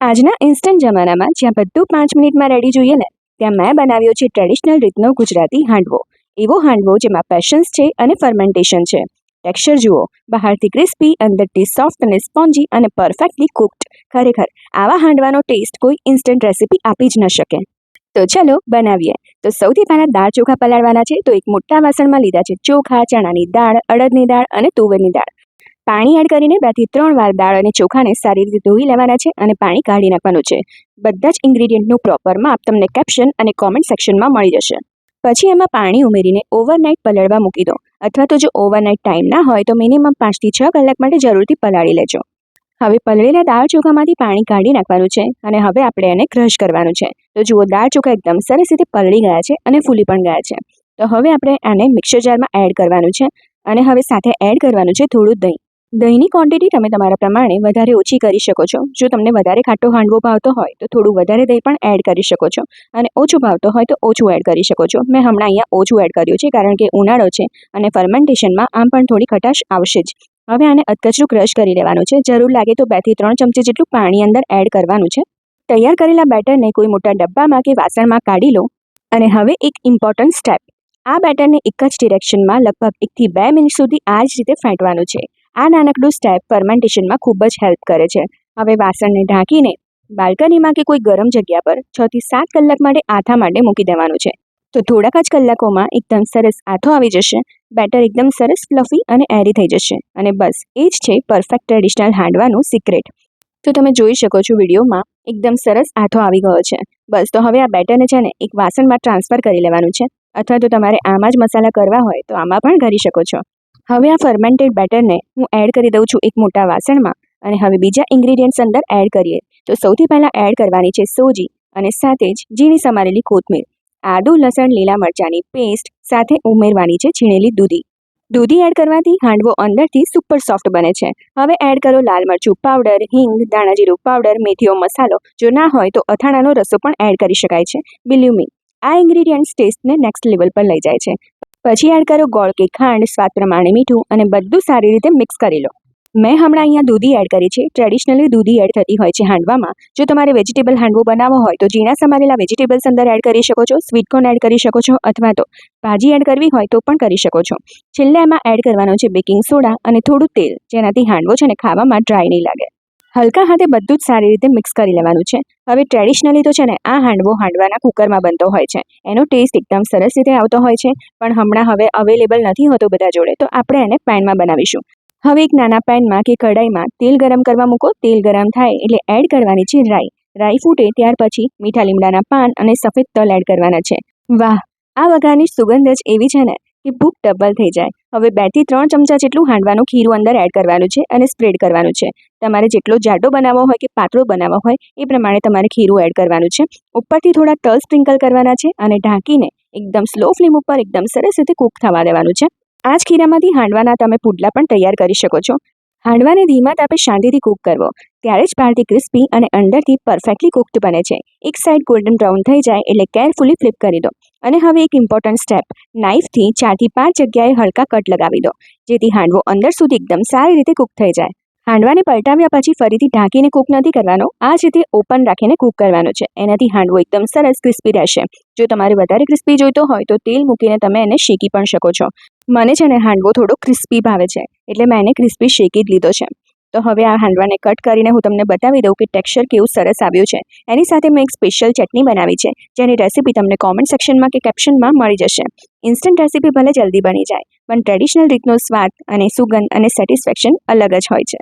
આજના ઇન્સ્ટન્ટ જમાનામાં જ્યાં બધું 5 મિનિટમાં રેડી જોઈએ ને, ત્યાં મેં બનાવ્યો છે ટ્રેડિશનલ રીતનો ગુજરાતી હાંડવો. એવો હાંડવો જેમાં પેશન્સ છે અને ફર્મેન્ટેશન છે. ટેક્સચર જુઓ, બહારથી ક્રિસ્પી, અંદરથી સોફ્ટ અને સ્પોન્જી અને પરફેક્ટલી કુક્ડ. ખરેખર આવા હાંડવાનો ટેસ્ટ કોઈ ઇન્સ્ટન્ટ રેસીપી આપી જ ન શકે. તો ચલો બનાવીએ. તો સૌથી પહેલાં દાળ ચોખા પલાળવાના છે. તો એક મોટા વાસણમાં લીધા છે ચોખા, ચણાની દાળ, અડદની દાળ અને તુવેરની દાળ. પાણી એડ કરીને 2 થી 3 વાર દાળ અને ચોખાને સારી રીતે ધોઈ લેવાના છે અને પાણી કાઢી નાખવાનું છે. બધા જ ઇન્ગ્રીડિયન્ટનું પ્રોપર માપ તમને કેપ્શન અને કોમેન્ટ સેક્શનમાં મળી જશે. પછી એમાં પાણી ઉમેરીને ઓવરનાઇટ પલળવા મૂકી દો, અથવા તો જો ઓવરનાઇટ ટાઈમ ના હોય તો મિનિમમ 5 થી 6 કલાક માટે જરૂરથી પલાળી લેજો. હવે પલળેલા દાળ ચોખામાંથી પાણી કાઢી નાખવાનું છે અને હવે આપણે એને ક્રશ કરવાનું છે. તો જુઓ, દાળ ચોખા એકદમ સરસ રીતે પલળી ગયા છે અને ફૂલી પણ ગયા છે. તો હવે આપણે આને મિક્સર જારમાં એડ કરવાનું છે અને હવે સાથે એડ કરવાનું છે થોડું દહીં. દહીંની ક્વોન્ટિટી તમે તમારા પ્રમાણે વધારે ઓછી કરી શકો છો. જો તમને વધારે ખાટો હાંડવો ભાવતો હોય તો થોડું વધારે દહીં પણ એડ કરી શકો છો, અને ઓછું ભાવતો હોય તો ઓછું એડ કરી શકો છો. મેં હમણાં અહીંયા ઓછું એડ કર્યું છે કારણ કે ઉનાળો છે અને ફર્મેન્ટેશનમાં આમ પણ થોડી ખટાશ આવશે જ. હવે આને અધકચરું ક્રશ કરી લેવાનું છે. જરૂર લાગે તો 2 થી 3 ચમચી જેટલું પાણી અંદર એડ કરવાનું છે. તૈયાર કરેલા બેટરને કોઈ મોટા ડબ્બામાં કે વાસણમાં કાઢી લો. અને હવે એક ઇમ્પોર્ટન્ટ સ્ટેપ, આ બેટરને એક જ ડિરેક્શનમાં લગભગ 1 થી 2 મિનિટ સુધી આ જ રીતે ફેંટવાનું છે. આ નાનકડું સ્ટેપ ફર્મેન્ટેશનમાં ખૂબ જ હેલ્પ કરે છે. હવે વાસણને ઢાંકીને બાલ્કનીમાં કે કોઈ ગરમ જગ્યા પર 6 થી 7 કલાક માટે આથા માટે મૂકી દેવાનું છે. તો થોડાક જ કલાકોમાં એકદમ સરસ આથો આવી જશે. બેટર એકદમ સરસ ફ્લફી અને એરી થઈ જશે. અને બસ એ જ છે પરફેક્ટ ટ્રેડિશનલ હાંડવાનું સિક્રેટ. તો તમે જોઈ શકો છો વિડીયોમાં એકદમ સરસ આથો આવી ગયો છે. બસ તો હવે આ બેટરને છે ને એક વાસણમાં ટ્રાન્સફર કરી લેવાનું છે, અથવા તો તમારે આમાં જ મસાલા કરવા હોય તો આમાં પણ કરી શકો છો. હવે આ ફર્મેન્ટેડ બેટરને હું એડ કરી દઉં છું એક મોટા વાસણમાં. અને હવે બીજા ઇન્ગ્રીડિયન્ટ્સ અંદર એડ કરીએ. તો સૌથી પહેલાં એડ કરવાની છે સોજી, અને સાથે જ ઝીણી સમારેલી કોથમીર, આદુ, લસણ, લીલા મરચાંની પેસ્ટ, સાથે ઉમેરવાની છે છીણેલી દૂધી. દૂધી એડ કરવાથી હાંડવો અંદરથી સુપર સોફ્ટ બને છે. હવે એડ કરો લાલ મરચું પાવડર, હિંગ, દાણાજીરું પાવડર, મેથીઓ મસાલો. જો ના હોય તો અથાણાનો રસો પણ એડ કરી શકાય છે. બિલીવ મી, આ ઇન્ગ્રીડિયન્ટ્સ ટેસ્ટને નેક્સ્ટ લેવલ પર લઈ જાય છે. પછી એડ કરો ગોળ કે ખાંડ, સ્વાદ પ્રમાણે મીઠું, અને બધું સારી રીતે મિક્સ કરી લો. મેં હમણાં અહીંયા દૂધી એડ કરી છે. ટ્રેડિશનલી દૂધી એડ થતી હોય છે હાંડવામાં. જો તમારે વેજીટેબલ હાંડવો બનાવવો હોય તો ઝીણા સમારેલા વેજીટેબલ્સ અંદર એડ કરી શકો છો, સ્વીટ કોર્ન એડ કરી શકો છો, અથવા તો ભાજી એડ કરવી હોય તો પણ કરી શકો છો. છેલ્લે એમાં એડ કરવાનો છે બેકિંગ સોડા અને થોડું તેલ, જેનાથી હાંડવો છે ને ખાવામાં ડ્રાય નહીં લાગે. હલકા હાથે બધું જ સારી રીતે મિક્સ કરી લેવાનું છે. હવે ટ્રેડિશનલી તો છે ને આ હાંડવો હાંડવાના કુકરમાં બનતો હોય છે. એનો ટેસ્ટ એકદમ સરસ રીતે આવતો હોય છે, પણ હમણાં હવે અવેલેબલ નથી હોતો બધા જોડે, તો આપણે એને પેનમાં બનાવીશું. હવે એક નાના પેનમાં કે કઢાઈમાં તેલ ગરમ કરવા મૂકો. તેલ ગરમ થાય એટલે એડ કરવાની છે રાઈ. રાઈ ફૂટે ત્યાર પછી મીઠા લીમડાના પાન અને સફેદ તલ એડ કરવાના છે. વાહ, આ વઘારની સુગંધ જ એવી છે ને કે ભૂખ ડબલ થઈ જાય. હવે 2 થી 3 ચમચા જેટલું હાંડવાનું ખીરું અંદર એડ કરવાનું છે અને સ્પ્રેડ કરવાનું છે. તમારે જેટલો જાડો બનાવવો હોય કે પાતળો બનાવવો હોય એ પ્રમાણે તમારે ખીરું એડ કરવાનું છે. ઉપરથી થોડા તલ સ્પ્રિંકલ કરવાના છે અને ઢાંકીને એકદમ સ્લો ફ્લેમ ઉપર એકદમ સરસ રીતે કૂક થવા દેવાનું છે. આ જ ખીરામાંથી હાંડવાના તમે પુડલા પણ તૈયાર કરી શકો છો. હાંડવાને ધીમા તાપે શાંતિથી કૂક કરવો, ત્યારે જ બહારથી ક્રિસ્પી અને અંદરથી પરફેક્ટલી કૂકડ બને છે. એક સાઈડ ગોલ્ડન બ્રાઉન થઈ જાય એટલે કેરફુલી ફ્લિપ કરી દો. અને હવે એક ઇમ્પોર્ટન્ટ સ્ટેપ, નાઇફથી 4 થી 5 જગ્યાએ હલકા કટ લગાવી દો, જેથી હાંડવો અંદર સુધી એકદમ સારી રીતે કૂક થઈ જાય. હાંડવાને પલટાવ્યા પછી ફરીથી ઢાંકીને કૂક નથી કરવાનો, આ જ રીતે ઓપન રાખીને કૂક કરવાનો છે. એનાથી હાંડવો એકદમ સરસ ક્રિસ્પી રહેશે. જો તમારે વધારે ક્રિસ્પી જોઈતો હોય તો તેલ મૂકીને તમે એને શેકી પણ શકો છો. મને છે ને હાંડવો થોડો ક્રિસ્પી ભાવે છે, એટલે મેં એને ક્રિસ્પી શેકી જ લીધો છે. તો હવે આ હાંડવાને કટ કરીને હું તમને બતાવી દઉં કે ટેક્સચર કેવું સરસ આવ્યું છે. એની સાથે મેં એક સ્પેશિયલ ચટણી બનાવી છે, જેની રેસીપી તમને કોમેન્ટ સેક્શનમાં કે કેપ્શનમાં મળી જશે. ઇન્સ્ટન્ટ રેસીપી ભલે જલ્દી બની જાય, પણ ટ્રેડિશનલ રીતનો સ્વાદ અને સુગંધ અને સેટિસ્ફેક્શન અલગ જ હોય છે.